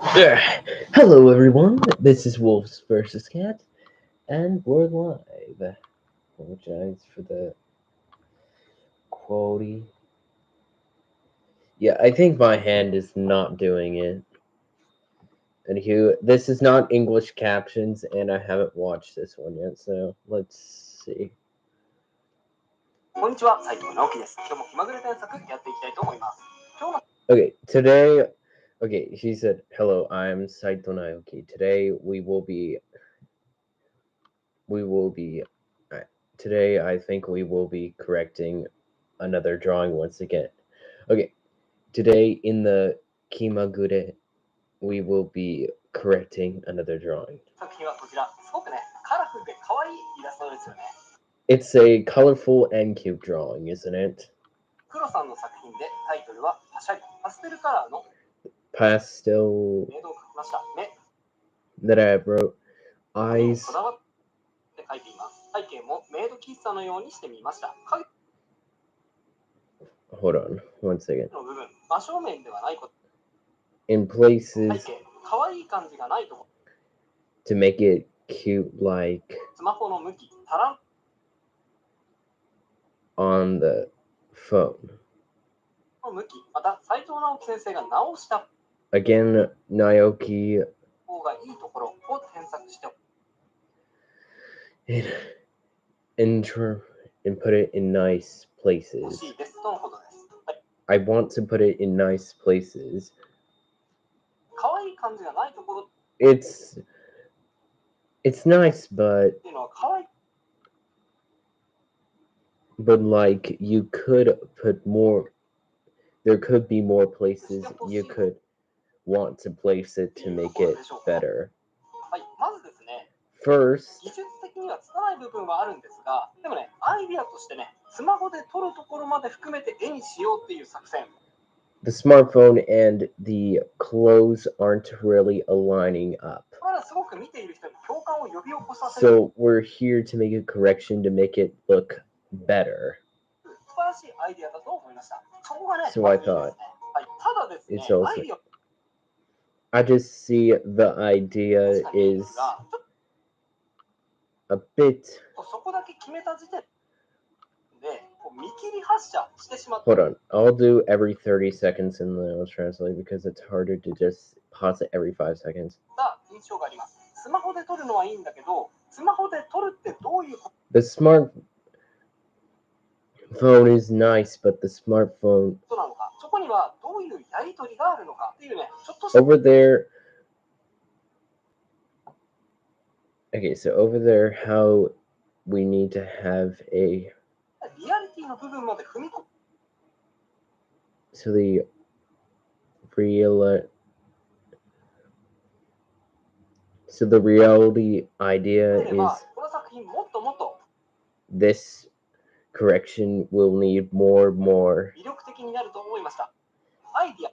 Hello everyone, this is Wolves versus Cat, and we're live. Apologize for the quality. Yeah, I think my hand is not doing it. And this is not English captions, and I haven't watched this one yet, so let's see. こんにちは、斉藤直樹です。今日も気まぐれ添削やっていきたいと思います。Okay, today, she said, hello, I'm Saito Naoki. Today today I think we will be correcting another drawing once again. Okay, today in the Kimagure, we will be correcting another drawing. 作品はこちら、すごくね、カラフルで可愛いイラストですよね。It's a colorful and cute drawing, isn't it? 黒さんの作品でタイトルはパシャリ、パステルカラーの pastel メイドを描きました。目 that I wrote に eyes. こだわって描いています。背景もメイド喫茶のようにしてみました。影 Hold on, one second. の部分、真正面ではないこと。 In 背 places 景、可愛い感じがないと思う。 to make it cute, like スマホの向き、タラン on the phone. の向き、また斉藤直樹先生が直した Again, Naoki 方がいいところを添削して and put it in nice 欲 places. しいですとのことです。はい、 I want to put it in nice places. 可愛い感じがないところ It's nice, っていうのは可愛い but like you could put more. There could be more places you could want to place it to make it better. はい、まずですね、 First, 技術的にはつかない部分はあるんですが、でもね、アイディアとしてね、スマホで撮るところまで含めて絵にしようっていう作戦。 the smartphone and the clothes aren't really aligning up. まだすごく見ている人に共感を呼び起こさせる So we're here to make a correction to make it look better. 素晴らしいアイディアだと思いました。そこがね、 So I まずいいですね。 thought はい、ただですね、 it's also- アイディア I just see the idea 確かにいいんで is すが、ちょっ a bit. とそこだけ決めた時点でこう見切り発車してしまった。 Hold on, I'll do every 30 seconds and then I'll translate because it's harder to just pause it every 5 seconds. 印象があります。スマホで撮るのはいいんだけど、スマホで撮るってどういうこ The smartphone is nice, but the smartphone となのか、そこにはどういうやり取りがあるのかっていうね、ちょっとした over there. Okay, so over there, how we need to have a リアリティの部分まで踏み込む。 so the real so the reality idea 例えば is この作品もっともっと this correction will need more 魅力的になると思いました。アイディア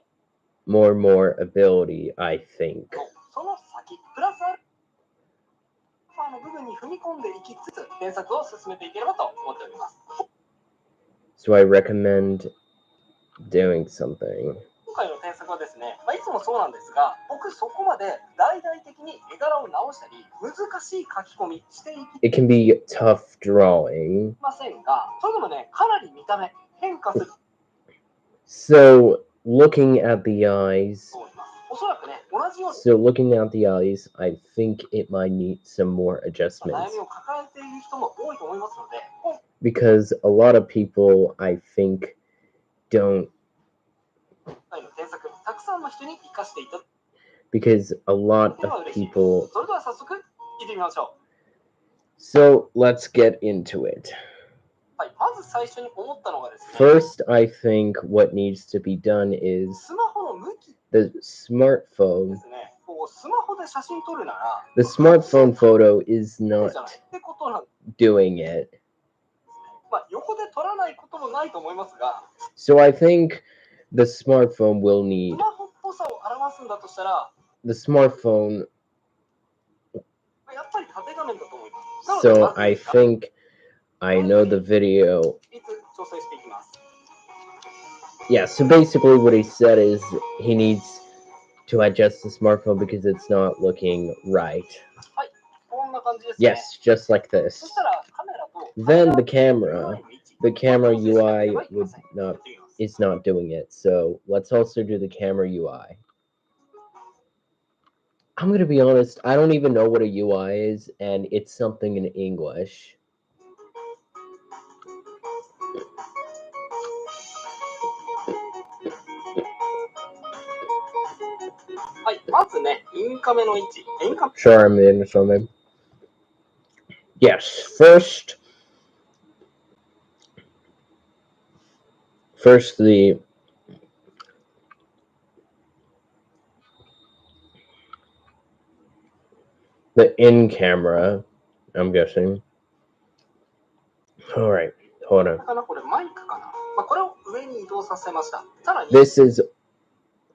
more ability, I think. のその先、プラスアルファの部分に踏み込んでいきつつ、添削を進めていければと思っております。 So I recommend doing something. 今回の添削はですね、いつもそうなんですが、僕そこまで大々的に絵柄を直したり、難しい書き込みしていき It can be tough drawing. ませんが、それでもね、かなり見た目変化する So looking at the eyes, と思います。おそらくね、同じように so looking at the eyes, I think it might need some more 悩 adjustments みを抱えている人も多いと思いますので、 because a lot of people, I think, don't 今回の添削、たくさんの人に生かしていただ because a lot ければ of 嬉しいです。 people. それでは早速聞いてみましょ So let's get into it. う。はい、まず最初に思ったのがですね、 First, I think what needs to be done is スマホの向き the smartphone. ですね。こうスマホで写真撮るなら、 The smartphone photo is じゃ not ないってことなんですね。 doing it. まあ、横で撮らないこともないと思いますが、 So I think the smartphone will ス need マホっぽさを表すんだとしたら、 the smartphone. やっぱり縦画面だと思います。なので So まず I think I know the video. いつ調整していきます。 Yeah, so basically what he said is he needs to adjust the smartphone because it's not looking right. はい、こんな感じですね。 Yes, just like そ this. したらカメラと Then the カメラ camera, の位置 the camera これ調整しなけれ UI ばいけま would せん。 not やってみます。 is not doing it. So let's also do the camera UI. I'm gonna be honest, I don't even know what a UI is, and it's something in English. はい、まずね、インカメの位置。インカメ Sure, I'm in something. Yes, first the in camera, I'm guessing. All right, hold on. かな、これマイクかな。まあ、これを上に移動させました。さらに、 This is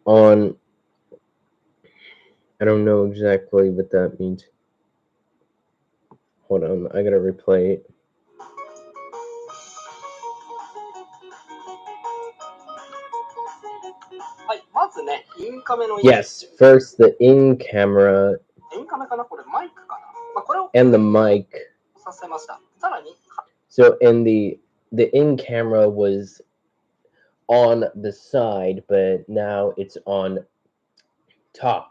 on. I don't know exactly what that means. Hold on, I gotta replay it. はい、まずね、インカメの位置。 Yes, first the in camera インカメかな、これマイクかな。まあ、これを and the mic. させました。さらに、 So in the in camera was on the side, but now it's on top.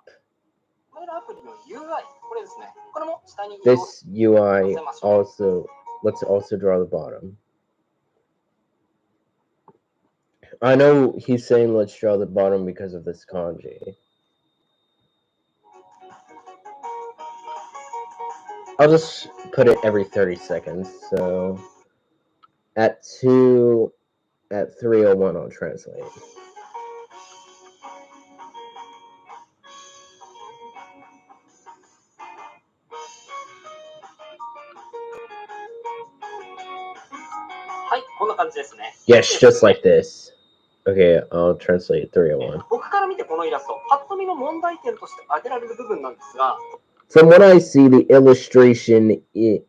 カメラアプリの UI、これですね。これも下に移動 This UI also, let's also draw the bottom. I know he's saying let's draw the bottom because of this kanji. I'll just put it every 30 seconds. So at 3:01 I'll translate. はい、こんな感じですね。 Yes, just like this. Okay, I'll translate 3:01. 僕から見てこのイラスト、パッと見の問題点として挙げられる部分なんですが、 From what I see, the illustration it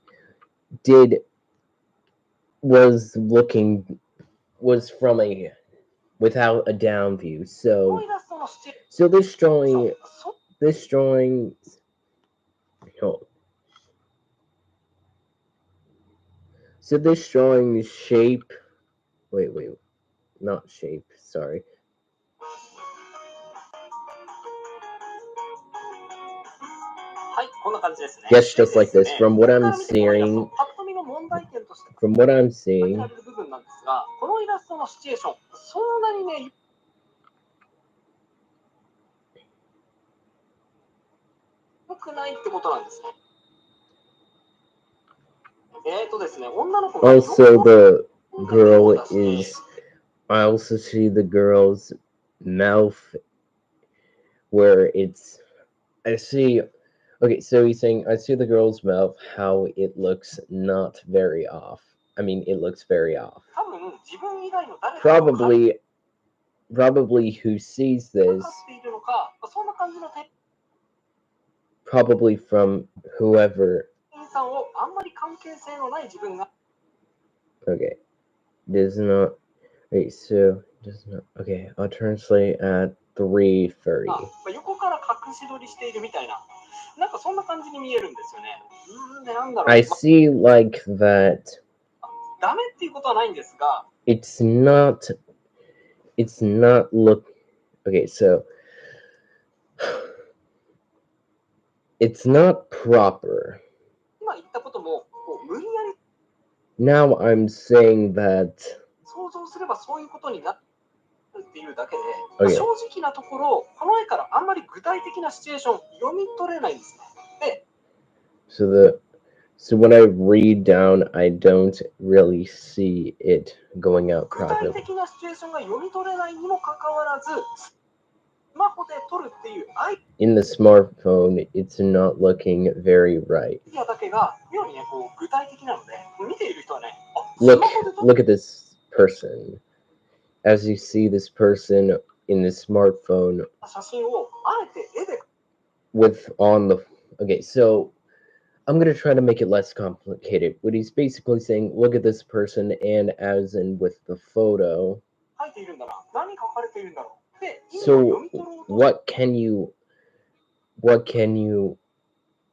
was from a without a down view. この So イラストのシチュエーシ so ョン、そう this drawing oh. So this drawing shape wait, not shape, sorry. はい、こんな感じですね。 Yes, just like this. で From what 僕 I'm から見てこのイラスト、 seeing パッと見の問題点として from what I'm 挙げ seeing られる部分なんですが、このイラストのシチュエーション、そんなにね、良くないってことなんですね。ですね、女の子が also the girl is I also see the girl's mouth where it's I see okay, so he's saying I see the girl's mouth how it looks not very off. I mean it looks very off. 多分自分以外の誰かが Probably who sees 分 this かっているのか、そんな感じの店 probably from whoever 員さんをあんまり関係性のない自分が okay does not wait so does not okay I'll translate at 3:30. 横から隠し撮りしているみたいな、なんかそんな感じに見えるんですよね。で、なんだろう。 I see like that ダメっていうことはないんですが、 it's not look okay so it's not proper. 今言ったこともこう無理やり Now I'm saying that 想像すればそういうことになるっていうだけで、 Okay. 正直なところこの絵からあんまり具体的なシチュエーション読み取れないんですね。で、 so when I read down I don't really see it going out 具体 properly. 的なシチュエーションが読み取れないにもかかわらず、スマホで撮るっていうアイ In the smartphone it's not looking very right. ディアだけが妙にねこう具体的なので、見ている人はね、あ、ス Look マホで撮っ look at this person. As you see this person in the smartphone た写真をあえて絵で with on the okay so I'm gonna try to make it less complicated. What he's basically saying, look at this person and as in with the photo 描いているんだな。何描かれているんだろう。So what can you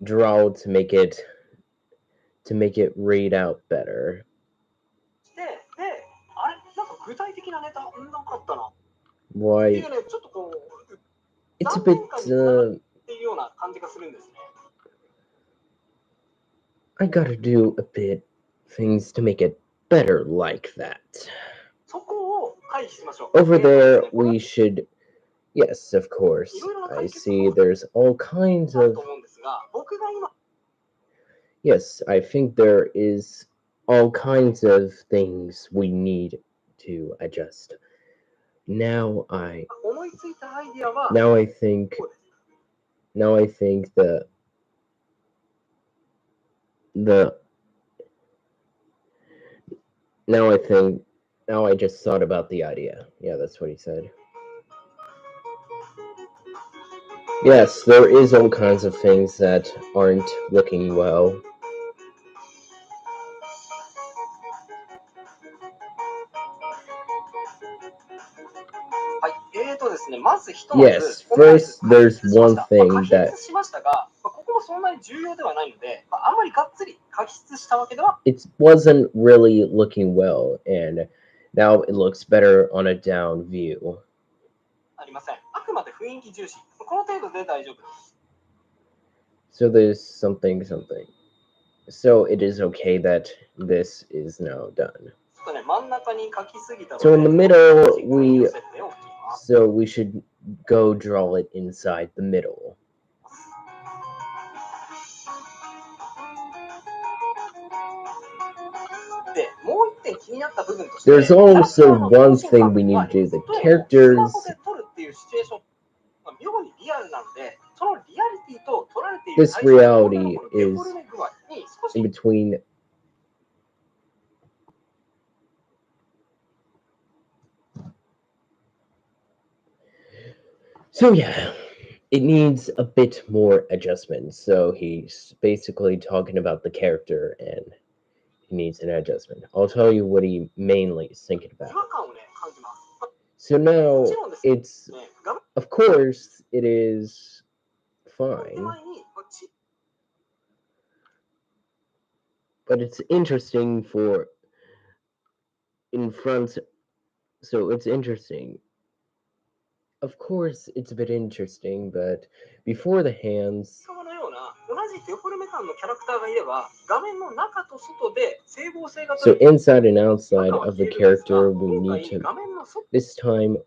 draw to make it read out better? で、あれなんか具体的なネタなかったな。って Why いうね、ちょっとこう、 it's a 残 bit 念感につながっているような感じがするんですね。I gotta do a bit things to make it better like that. そこを回避しましょう。 Over です there ね、これ we should yes, of course. いろいろな I 解決 see 法 there's all kinds ある of と思うんですが、僕が今 yes, I think there is all kinds of things we need to adjust. Now I 思いついたアイディアは now I think こうです。 now I think the now I just thought about the idea. Yeah, that's what he said. Yes, there is all kinds of things that aren't looking well. はい、ですね、まずひとま Yes, ず、オムライス first 加 there's 筆しまし one た。 thing 加 that 筆しましたが、ここもそんなに重要ではないので、あんまりがっつり加筆したわけでは it wasn't really looking well, and now it looks better on a down view. ありません。あくまで雰囲気重視。この程度で大丈夫です。 So there's something. So it is okay that this is now done. ちょっとね、真ん中に書きすぎたので、 So in the middle, 少し雰囲気の設定を置きます。 so we should go draw it inside the middle. で、もう一点気になった部分として、 There's キャラクタ also ーの one 等身大 thing we need to do. The どれもスマ characters ホで撮るっていうシチュエーションが妙にリアルなので、そのリアリティと撮られている this 最初の reality デフ is ォルメ具合に少し in between. So yeah, it needs a bit more adjustment. So he's basically talking about the character and he needs an adjustment. I'll tell you what he mainly is thinking 違 about. 和感をね、感じます。 So も now ちろんです it's ね、画面 of course it is の手 fine, 前にち but it's interesting for in front. So it's interesting. Of course, it's a bit interesting, but before the hands. 側のような同じデフォルメ感のキャラクターがいれば、画面の中と外で整合性が So 取れる。 inside and outside of the character, we need to. 画面の外 This time,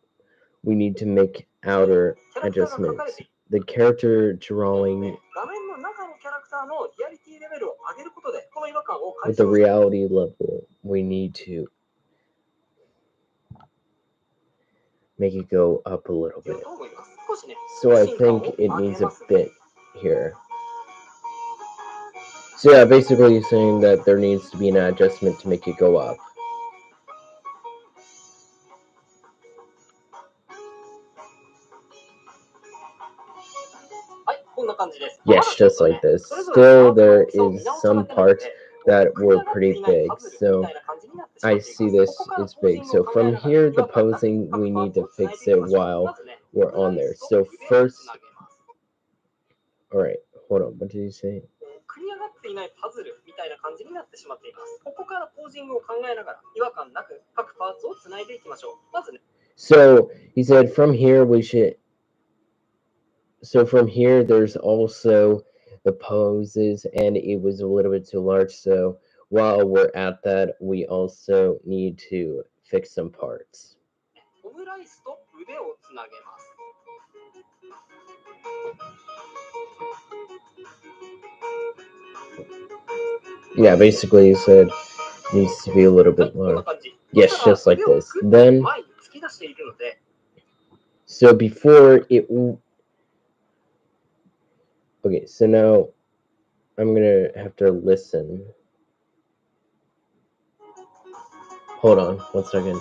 we need to make outer キャラクターが書かれ adjustments. ている The character drawing 画面の中のキャラクターのリアリティレベルを上げることで、この違和感を解 with the 消する。 reality level, we need to make it go up a little 必要 bit. と思います。少しね、 So I 安心感を think it 上げ needs a ます。 bit here. So yeah, basically saying that there needs to be an adjustment to make it go up. はい、こんな感じです。 Yes, まだちょっ just とね like this. それぞれの Still, パーツの there 大きさを見 is 直さな some きゃなの parts で、 that 組み were 上がって pretty いない big. パズルみ So たいな感じになってしまっ I てい see ます。 this ここから is ポージ big. ングを So 考え from ながら here, 違 the 和感なく posing, 各 we パー need ツ to をつない fix でいき it ましょう。 while まずね、 we're オムラ on イ there. スと So 腕を first, つなげます。 all right, hold on. What did you say? 組み上がっていないパズルみたいな感じになってしまっています。ここからポージングを考えながら違和感なく各パーツをつないでいきましょう。まずね、 So he said from here we should. So from here, there's also the poses, and it was a little bit too large. So while we're at that, we also need to fix some parts. オムライスと腕をつなげます。 Yeah, basically he said it needs to be a little はい、 bit こんな lower. 感じ。 Yes, そしたら just like 腕を this. グッと Then, 前に突き出しているので、 so before it. Okay, so now I'm gonna have to listen. Hold on, 1 second.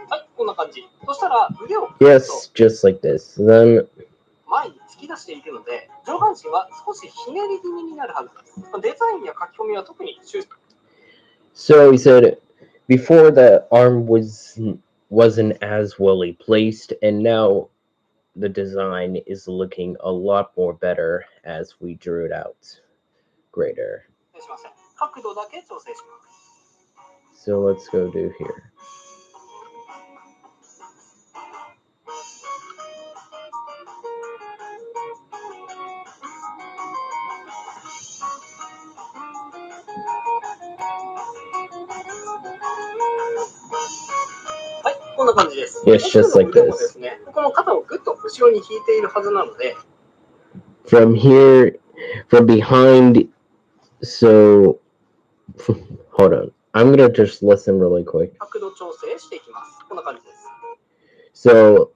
はい、こんな感じ。そしたら腕を Yes, just like this. Then, 前に突き出しているので、上半身は少しひねり気味になるはずです。デザインや書き込みは特に注意。So he said before the arm wasn't as well placed, and now the design is looking a lot more better as we drew it out greater. すいません。角度だけ調整します。 So let's go do here. Yes, just like this. From here, from behind, so hold on. I'm gonna just listen really quick. So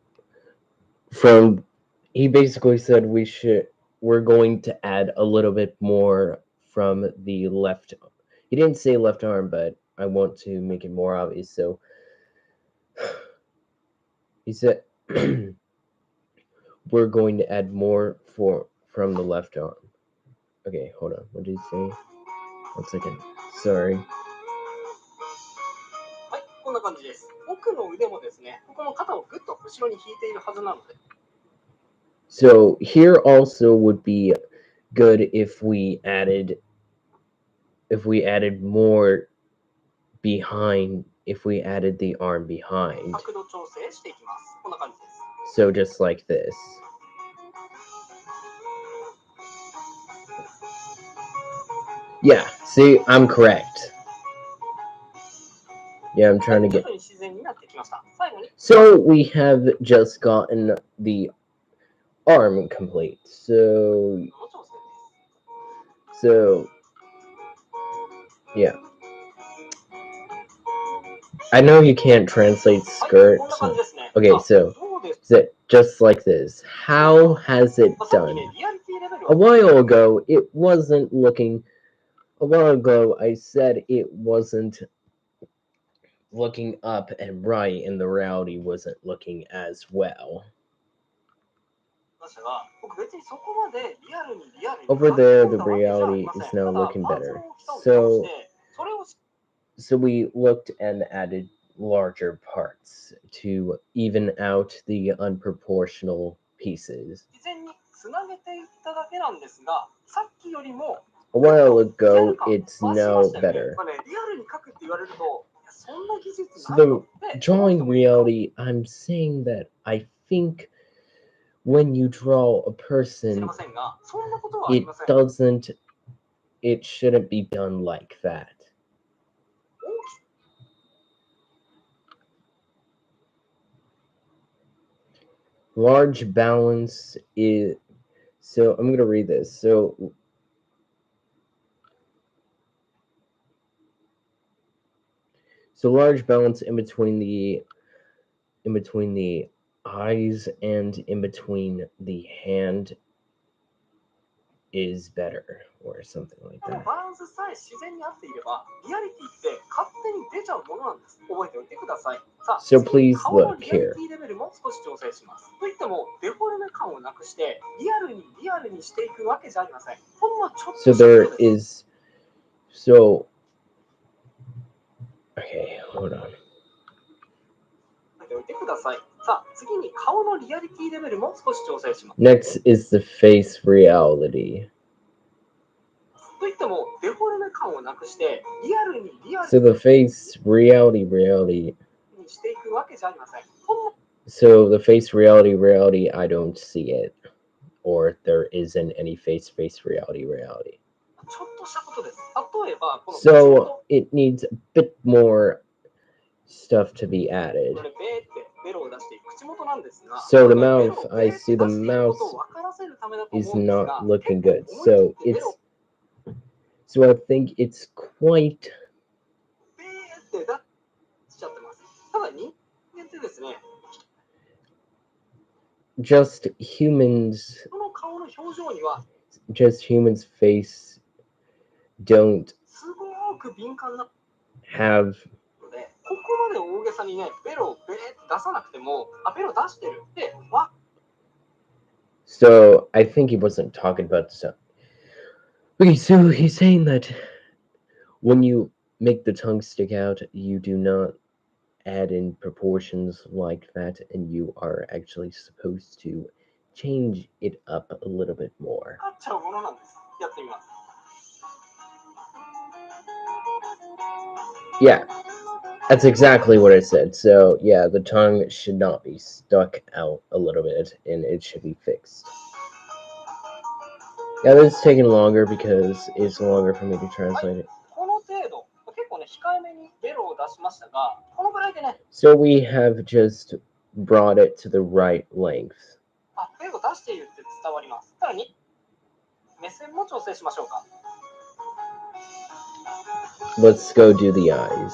from he basically said we're going to add a little bit more from the left. He didn't say left arm, but I want to make it more obvious. So he said we're going to add more from the left arm. Okay, hold on. What did he say? 1 second. Sorry. はい、こんな感じです。奥の腕もですね、ここの肩をぐっと後ろに引いているはずなので。 So here also would be good if we added more behind, if we added the arm behind. 角度調整していきます。こんな感じです。 So just like this. Yeah, see, I'm correct. Yeah, I'm trying to get. 徐々に自然になってきました。最後に So we have just gotten the arm complete. So の調整です。 so yeah. I know you can't translate はい、 skirt. こんな感じですね。 Okay, さあ so どうです is it just like this? How has it か？さっき done? ね、リアリティレベル A を while ago, it wasn't looking. A while ago, I said it wasn't looking up and right, and the reality wasn't looking as well. ましたが、僕別にそこまでリアルに Over there, the reality is now looking better. So we looked and added larger parts to even out the unproportional pieces. 自然につなげていっただけなんですが、さっきよりも A while ago, it's now better. まあね、リアルに描くって言われると、いやそんな技術 So ないよ the って drawing reality, I'm saying that I think when you draw a 知り person, ませんが、そんなことはあり it ません。 it shouldn't be done like that. Large balance is, so I'm going to read this. So large balance in between the eyes and in between the hand is better, or something like この that. バランスさえ自然に合っていれば、リアリティって勝手に出ちゃうものなんです。覚えておいてください。さあ、 So 次に please 顔の look リアリ here. ティレベルも少し調整します。といっても、デフォルメ感をなくして、リアルにしていくわけじゃありません。ほんのちょっと So した there ことです。 is, so okay, hold on. 覚えておいてください。さあ、次に顔のリアリティレベルも少し調整します。 Next is the face reality. といっても、デフォルメ感をなくして、リアルに So the face reality にしていくわけじゃありません。ほんの so the face reality, I don't see it. Or there isn't any face reality. ちょっとしたことです。例えば、この口 So 元 it needs a bit more stuff to be added. これベーってベロを出していく口元なんですが、 So the ベロを mouth, I ベーって see the 出していること mouth を分からせるためだと is 思うんですが、 not looking 結 good. 構思い So 切ってベロ it's を so I think it's quite ベーって出しちゃってます。ただ人間ってですね、 just humans この顔の表情には humans face don't すごく敏感な have ので、ここまで大げさにね、ベロをベーって出さなくても、あ、ベロ出してるってわ so I think he wasn't talking about stuff. Okay, so he's saying that when you make the tongue stick out, you do not add in proportions like that, and you are actually supposed to change it up a little bit more. かっちゃうものなんです。やってみます。 Yeah, that's exactly what I said. So, yeah, the tongue should not be stuck out a little bit, and it should be fixed. Yeah, this is taking longer because it's longer for me to translate it. この程度、結構ね、控えめにベロを出しましたが、このぐらいでね、 So we have just brought it to the right length. あ、ベロ出しているって伝わります。さらに、目線も調整しましょうか。 Let's go do the eyes.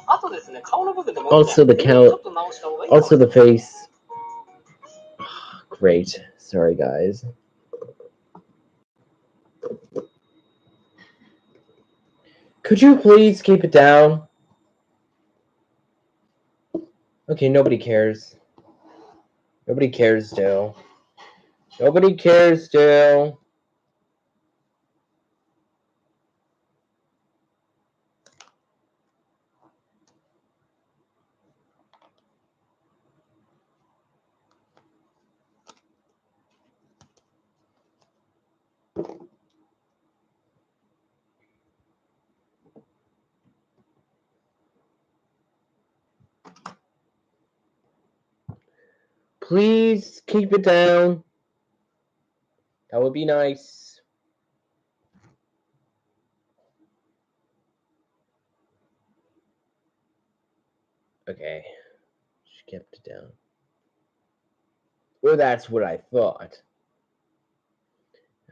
あとですね、顔の部分でも Also the ちょ count, っと直した方がいいかもし also れ the ない。 face. Great. Sorry, guys. Could you please keep it down? Okay, nobody cares. Nobody cares still. Nobody cares still. Please keep it down. That would be nice. Okay. She kept it down. Well, that's what I thought.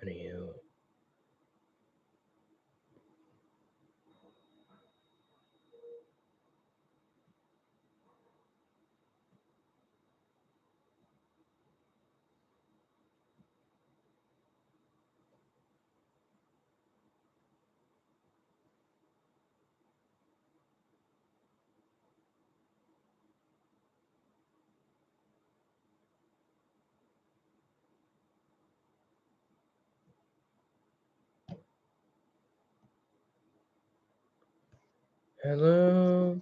Anywho. Hello.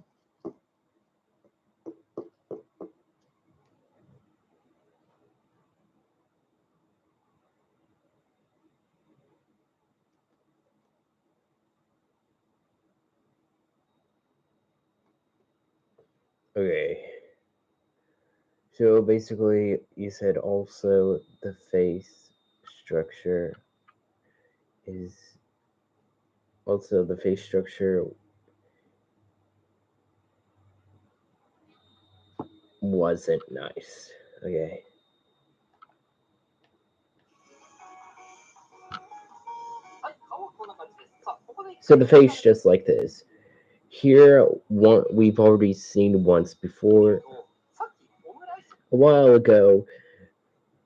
Okay. So basically, you said also the face structure is also the face structure wasn't nice. Okay. はい、顔はこんな感じです。さあ、ここで So the face just like this. Here, we've already seen once before. さっきオムライス A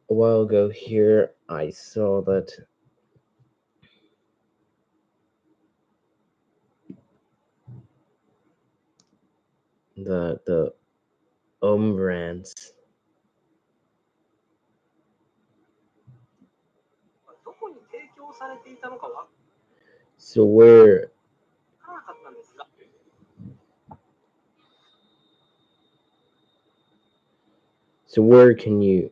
while ago here, I saw that the omrans. どこに提供されていたのかわ So where からなかったんですが、 so where can you?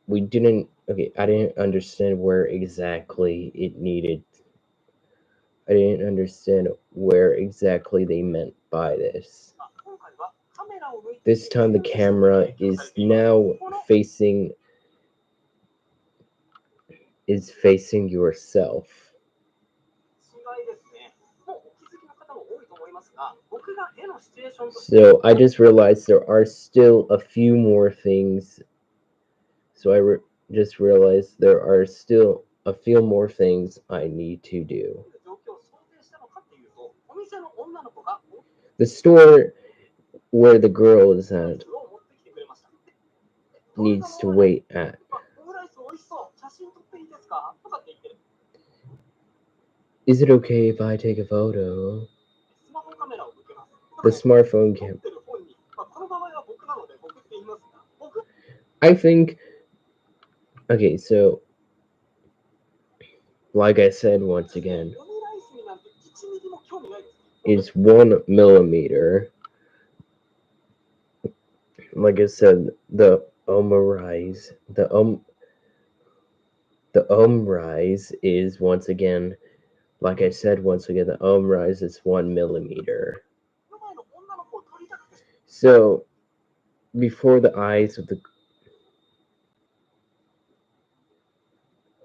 We didn't. Okay, I didn't understand where exactly it needed. I didn't understand where exactly they meant by this. 今回はカメラを向いて This time the camera is now facing yourself. 違いですね。もうお気づきの方も多いと思いますが、僕が絵のシチュエーションとして So I just realized there are still a few more things. So just realized there are still a few more things I need to do. 状況を想定したのかっていうと、お店の女の子が The store where the girl is at を持ってきてくれました。 needs to wait at. オムライス美味しそう。写真撮っていいですかとかって言ってる。 Is it okay if I take a photo? スマホカメラを向けます。 The smartphone 撮っ cam. てる本に、この場合は僕なので僕って言いますが、僕 I think Okay, so like I said once again, オムライスになんて1ミリも興味ないです。 is 1 millimeter. Like I said, the rise, the rise is once again, like I said once again, the rise is 1 millimeter. 目の前の女の子を撮りたくて So before the eyes of the,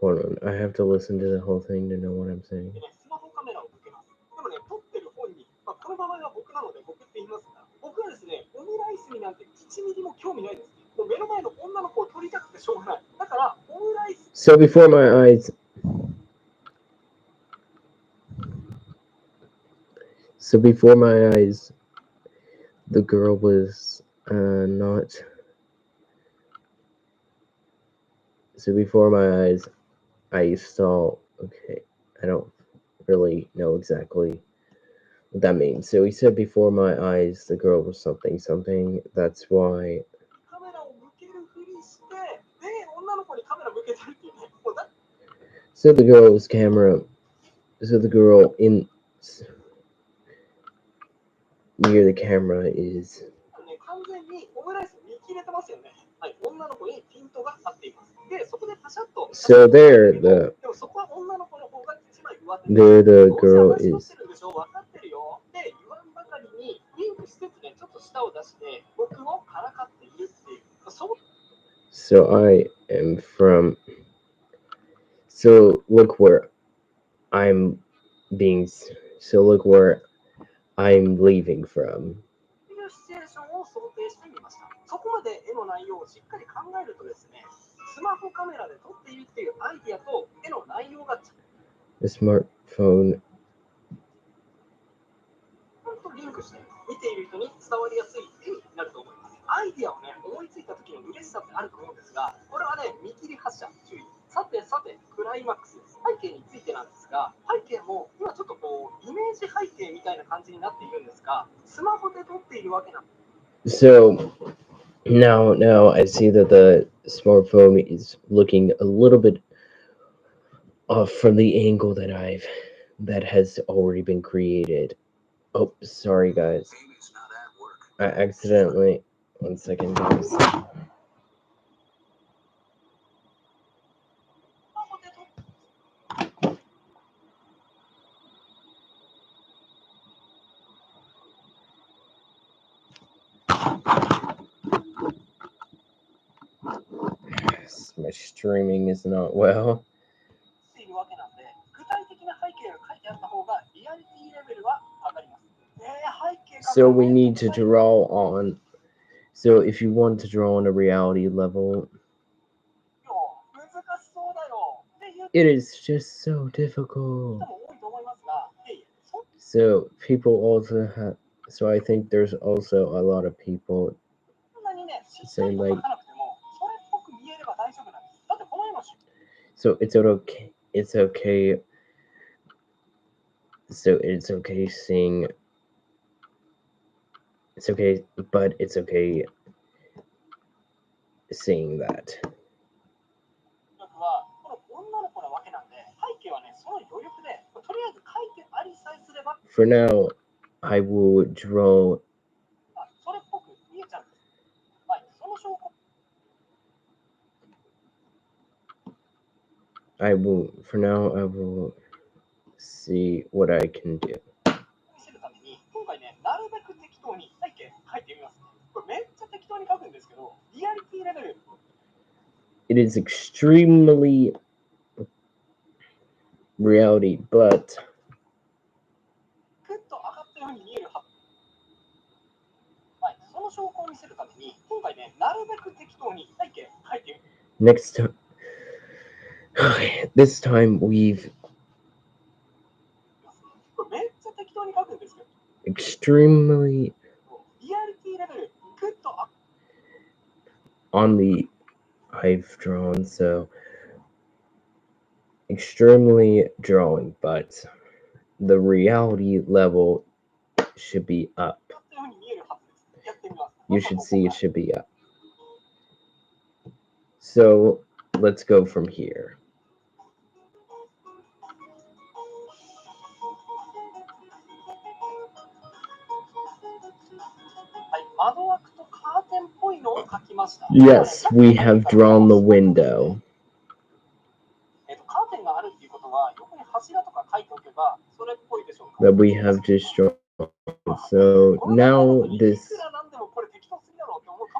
hold on, I have to listen to the whole thing to know what I'm saying. ね、スマホカメラを向けます。でもね、撮ってる本人、この名前は僕なので僕って言いますが、僕はですね、オムライスになんて1ミリも興味ないです。もう目の前の女の子を撮りたくてしょうがない。だから、オムライス。 So before my eyes, the girl was not. So before my eyes, I saw. Okay, I don't really know exactly what that means. So he said before my eyes, the girl was something something. That's why. カメラを向けるふりして、で、女の子にカメラ向けてるっていうね。もうだ So the girl's camera. So the girl in near the camera is. ね、完全にオムライス見切れてますよね。はい、女の子にピントが合っています。で、そこでパシャッと。So there, でもそこは女の子の方が一枚上手。 there the どうせ girl 話しとっ is. てるでしょ、分かってるよ。で、言わんばかりにウィンクしつつね、ちょっと舌を出して僕をからかっているっていう。そう So I am from. So look where I'm being. So look where I'm leaving from. いうシチュエーションを想定してみました。そこまで絵の内容をしっかり考えるとですね、スマホカメラで撮っているっていうアイディアと絵の内容が The smartphone. ちゃんとリンクして見ている人に伝わりやすい絵になると思います。アイディアをね、思いついた時の嬉しさってあると思うんですが、これはね、見切り発車注意。さて、クライマックスです。背景についてなんですが、背景も今ちょっとこう、イメージ背景みたいな感じになっているんですが、スマホで撮っているわけなんです。 So now I see that the smartphone is looking a little bit off from the angle that has already been created. Oh, sorry guys. I accidentally. 1 second, guys. My streaming is not well. いるわけなんで、具体的な背景が書いてあった方がリアリティレベルは上がります。背景 So we need to draw on. So if you want to draw on a reality level, 難しそうだよっていう it is just so difficult. 人も多いと思いますが、So people also have. So I think there's also a lot of people そんなにね、しっか saying りと like. 書かなくても、それっぽく見えれば大丈夫なんです。だってこの絵の So it's okay. It's okay. So it's okay seeing. It's okay, but it's okay seeing that. はこの女の子なわけなんで、背景はね、その余力で、とりあえず書いてありさえすれば、 For now, I will draw. それっぽく見えちゃうんです。はい、その証拠。I will. For now, I will see what I can do. 見せるために、今回ね、なるべく適当に背景書いてみます。これめっちゃ適当に書くんですけど、リアリティレベル。 It is extremely reality, but ぐっと上がったように見えるはず。はい、その証拠を見せるために、今回ね、なるべく適当に背景書いてみます。 next time. This time we've これめっちゃ適当に書くんですけど、 extremely リアリティレベルぐっと上が on the I've drawn, so extremely drawing, but the reality level should be up. ったように見えるはずです。やってみます。 You should see it should be up. So let's go from here. はい、窓枠とカーテンっぽいのを描きました。 Yes, we have drawn the window. カーテンがあるっていうことは、横に柱とか書いておけば、それっぽいでしょうか。 That we have just drawn. So now this.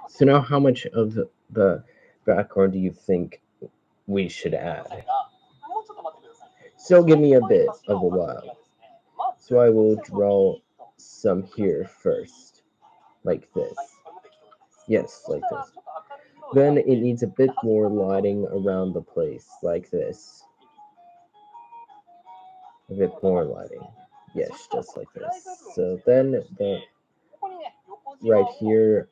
So now, how much of the background do you think we should add? So give me a bit of a while. So I will draw some here first, like this. Yes, like this. Then it needs a bit more lighting around the place, like this. A bit more lighting. Yes, just like this. So then the right here,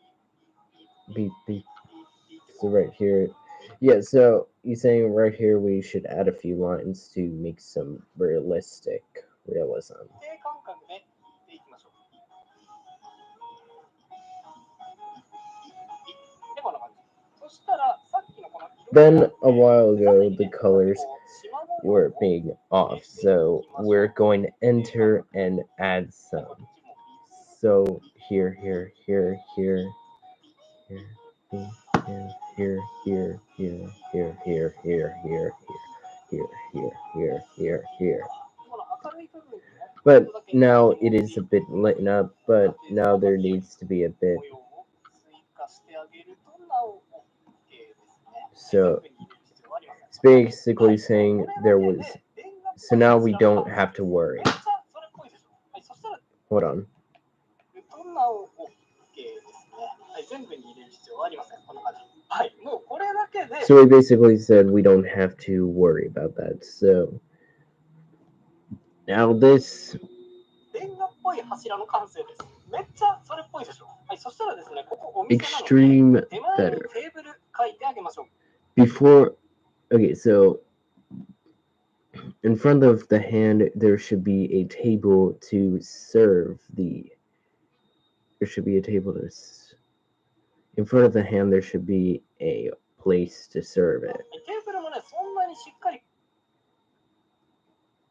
so right here, yeah, so you're saying right here we should add a few lines to make some realism. Then a while ago the colors were being off, so we're going to enter and add some. So here, here, here, here, here, here, here, here, here, here, here, here, here, here, here, here. But now it is a bit lit up, but now there needs to be a bit. So it's basically saying there was. So now we don't have to worry. Hold on. So we basically said we don't have to worry about that. So now this. Extreme better. Before, okay, so in front of the hand there should be a table to serve the. There should be a table to. In front of the hand there should be a place to serve it.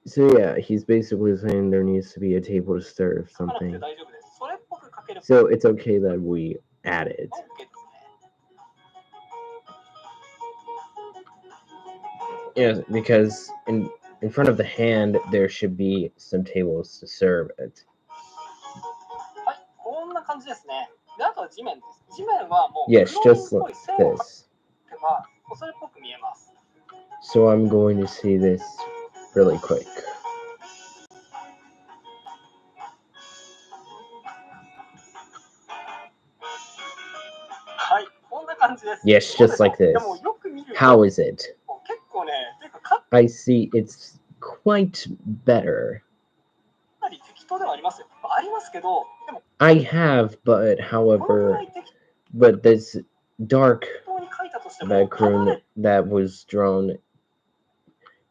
So yeah, he's basically saying there needs to be a table to serve something. So it's okay that we add it. Yes, because in front of the hand there should be some tables to serve it. Yes, just like this. So I'm going to see this really quick. Yes, just like this. How is it? I see it's quite better. I have, but however, but this dark background that was drawn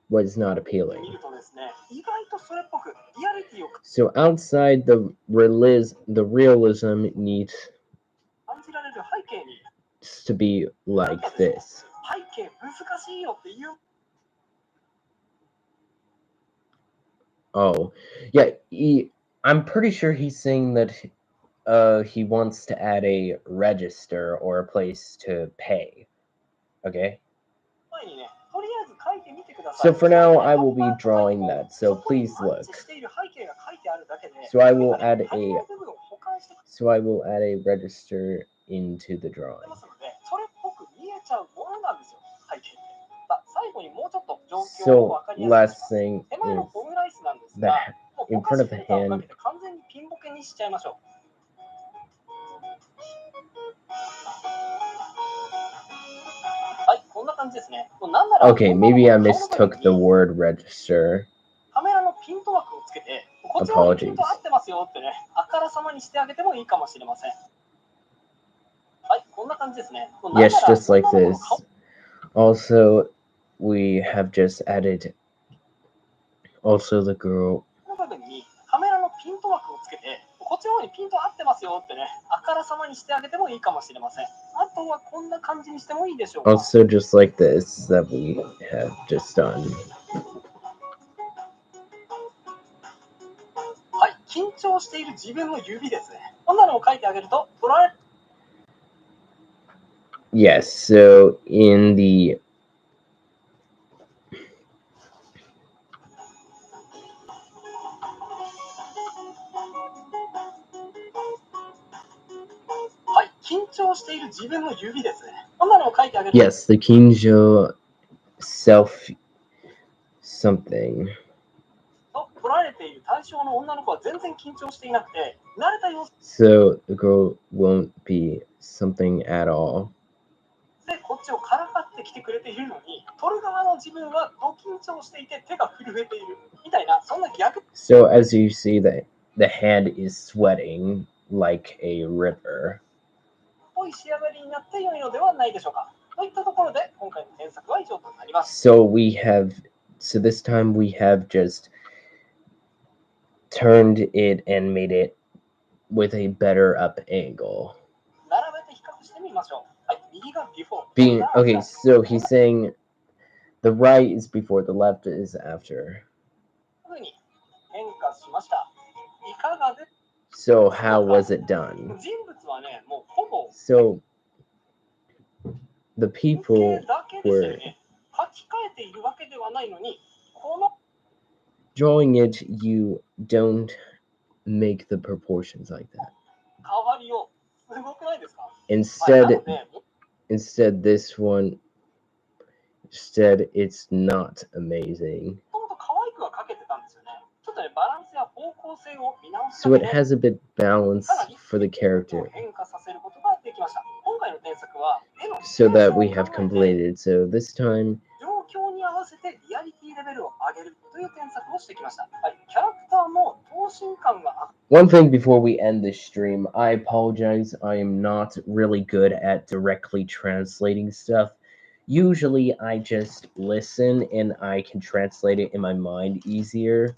was not appealing. So outside the realism needs to be like this. Oh, yeah, I'm pretty sure he's saying that he wants to add a register or a place to pay. Okay? So for now, I will be drawing that, so please look. So I will add a register into the drawing. So last thing is that in front of the hand. Okay, maybe I mistook the word register. Apologies. Yes, just like this. Also, we have just added also the girl. こっちの方にピント合ってますよってね、あからさまにしてあげてもいいかもしれません。あとはこんな感じにしてもいいでしょうか。 Also, just like this that we have just done. はい、緊張している自分の指ですね。こんなのを書いてあげると捉え。 Yes, so in the yes, the Kinjo self something. 捉えている対象の女の子は全然緊張していなくて、慣れた様子 So the girl won't be something at all. でこっちをからかってきてくれているのに、取る側の自分はド緊張していて手が震えているみたいな、そんな逆。 So as you see that the hand is sweating like a river. ぽい仕上がりになって良いのではないでしょうか。といったところで今回の添削は以上となります。 So this time we have just turned it and made it with a better up angle. 並べて比較してみましょう。はい、右がビフォー。 Being okay, so he's saying the right is before, the left is after. こういうふうに変化しました。いかがで So how was it done? 人物はね、もうほぼ So the 風 people 景だけですよ were ね。書き換えているわけではないのに、この drawing it, you don't make the proportions like that. 変わりをすごくないですか？ Instead, なので、 instead this one, instead it's not amazing. もともと可愛くは描けてたんですよね。ちょっとね、バランスや方向性を見直す So た it めで has a bit balance for the character, 変化させることができました。今回の添削は絵の so that we have completed. So this time, 状況に合わせてリアリティレベルを上げるという添削をしてきました。はい、キャラクターも等身感が one thing before we end this stream, I apologize. I am not really good at directly translating stuff. Usually I just listen and I can translate it in my mind easier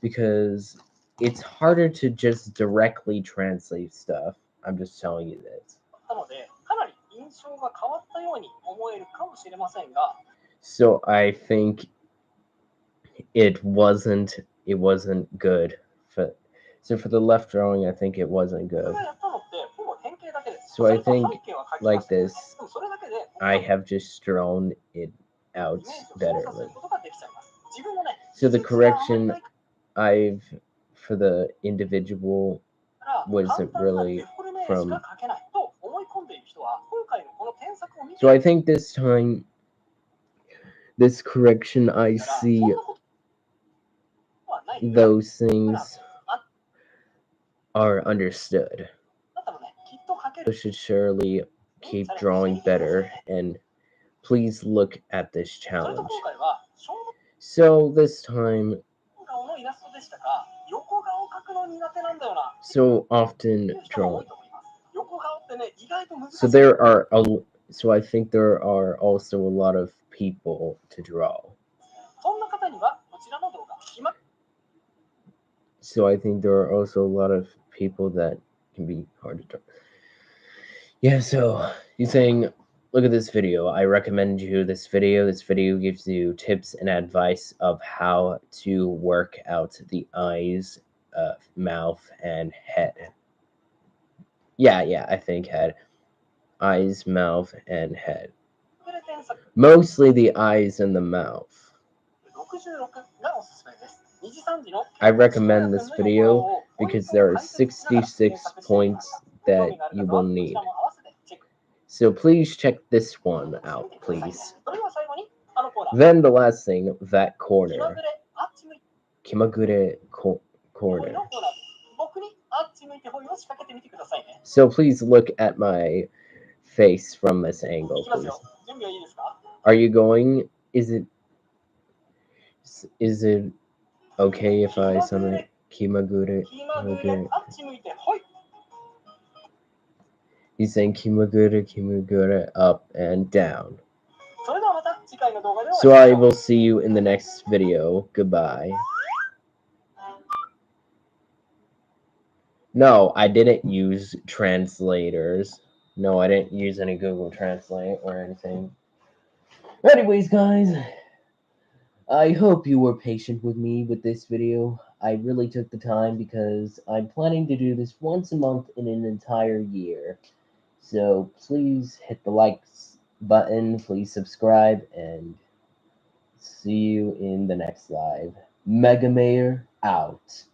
because it's harder to just directly translate stuff. I'm just telling you this. なので、かなり印象が変わったように思えるかもしれませんが、 So I think it wasn't good. So for the left drawing, I think it wasn't 僕 good. がやったのってほぼ変形だけです。 So I それと think 背景は描きま like したけど this, でもそれだけで I have just drawn it イ out メージを操作する betterly. ことができちゃいます。自分のね、 So the 技術があまり correction ないか I've for the individual ら、 wasn't 簡単な really デフォルメし from. か描けないと思い込んでいる人は、今回のこの添削を見て So I think this time, this correction, I たら、そ see んなことはない。 those things are understood. あなたもね、きっと描け I る。 should surely keep drawing better, and please look at this それと challenge. 今回は、正 So this time, 顔のイラストでしたが、横顔描くの苦手なんだよな。 so often いう人も多 drawn. いと思います。横顔ってね、意外と難しい。 So there are so I think there are also a lot of people to draw. そんな方にはこちらの動画、 So I think there are also a lot of people that can be hard to draw. Yeah, so he's saying, look at this video. I recommend you this video. This video gives you tips and advice of how to work out the eyes, mouth, and head. Yeah, I think head. Eyes, mouth, and head. Mostly the eyes and the mouth. 66がおすすめです。2時3時の I recommend this video because there are 66 points that you will need. So please check this one out, please. Then the last thing, that corner. Kimagure corner. So please look at my face from this angle, please. Are you going? Is it okay if I summon Kimagure? Okay. He's saying Kimagure up and down. So I will see you in the next video. Goodbye. No, I didn't use translators. No, I didn't use any Google Translate or anything. Anyways, guys, I hope you were patient with me with this video. I really took the time because I'm planning to do this once a month in an entire year. So please hit the likes button, please subscribe, and see you in the next live. Mega Mayor out.